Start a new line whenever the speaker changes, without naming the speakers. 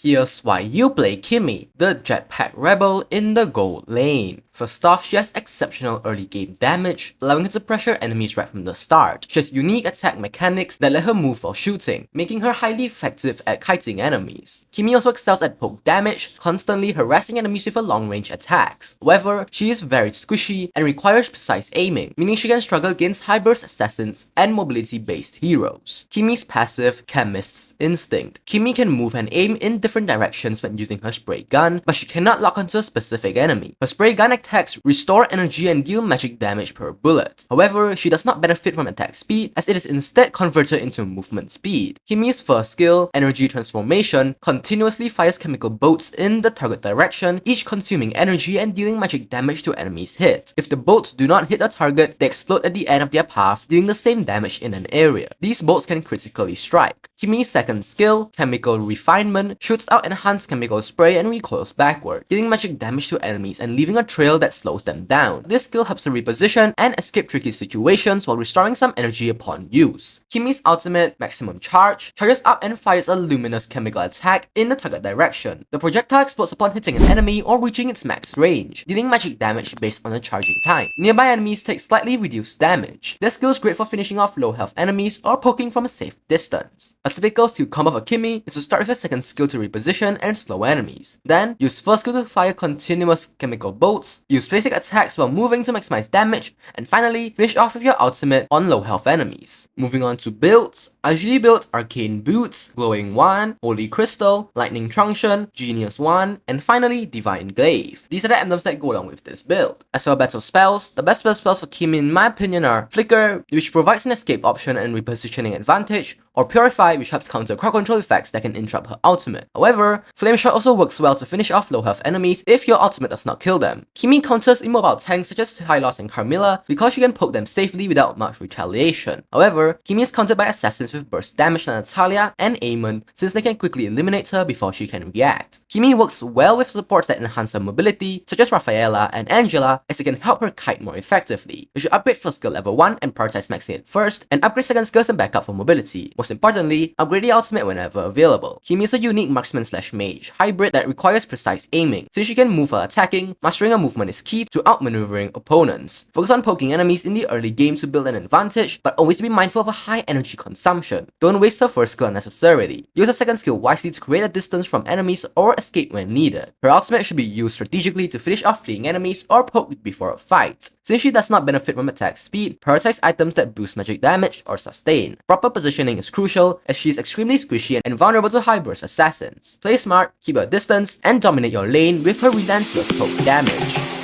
Here's why you play Kimmy, the jetpack rebel in the gold lane. First off, she has exceptional early game damage, allowing her to pressure enemies right from the start. She has unique attack mechanics that let her move while shooting, making her highly effective at kiting enemies. Kimmy also excels at poke damage, constantly harassing enemies with her long-range attacks. However, she is very squishy and requires precise aiming, meaning she can struggle against high-burst assassins and mobility-based heroes. Kimmy's passive, Chemist's Instinct. Kimmy can move and aim in different directions when using her spray gun, but she cannot lock onto a specific enemy. Her spray gun attacks restore energy and deal magic damage per bullet. However, she does not benefit from attack speed, as it is instead converted into movement speed. Kimmy's first skill, Energy Transformation, continuously fires chemical bolts in the target direction, each consuming energy and dealing magic damage to enemies hit. If the bolts do not hit a target, they explode at the end of their path, dealing the same damage in an area. These bolts can critically strike. Kimmy's second skill, Chemical Refinement, shoots out enhanced chemical spray and recoils backward, dealing magic damage to enemies and leaving a trail that slows them down. This skill helps her reposition and escape tricky situations while restoring some energy upon use. Kimmy's ultimate, Maximum Charge, charges up and fires a luminous chemical attack in the target direction. The projectile explodes upon hitting an enemy or reaching its max range, dealing magic damage based on the charging time. Nearby enemies take slightly reduced damage. This skill is great for finishing off low health enemies or poking from a safe distance. A typical skill combo for Kimmy is to start with a second skill to reposition and slow enemies. Then, use first skill to fire continuous chemical bolts, use basic attacks while moving to maximize damage, and finally, finish off with your ultimate on low health enemies. Moving on to builds, I usually build Arcane Boots, Glowing Wand, Holy Crystal, Lightning Truncheon, Genius Wand, and finally, Divine Glaive. These are the emblems that go along with this build. As for battle spells, the best spells for Kimmy in my opinion are Flicker, which provides an escape option and repositioning advantage, or Purify, which helps counter crowd control effects that can interrupt her ultimate. However, Flame Shot also works well to finish off low health enemies if your ultimate does not kill them. Kimmy counters immobile tanks such as Hylos and Carmilla because she can poke them safely without much retaliation. However, Kimmy is countered by assassins with burst damage like Natalia and Amon, since they can quickly eliminate her before she can react. Kimmy works well with supports that enhance her mobility, such as Rafaela and Angela, as they can help her kite more effectively. You should upgrade first skill level 1 and prioritize maxing it first, and upgrade second skills and backup for mobility. Most importantly, upgrade the ultimate whenever available. Kimmy is a unique marksman/mage hybrid that requires precise aiming, since she can move while attacking. Mastering her movement is key to outmaneuvering opponents. Focus on poking enemies in the early game to build an advantage, but always be mindful of a high energy consumption. Don't waste her first skill unnecessarily. Use her second skill wisely to create a distance from enemies or escape when needed. Her ultimate should be used strategically to finish off fleeing enemies or poke before a fight. Since she does not benefit from attack speed, prioritize items that boost magic damage or sustain. Proper positioning is crucial, as she is extremely squishy and vulnerable to high burst assassins. Play smart, keep your distance, and dominate your lane with her relentless poke damage.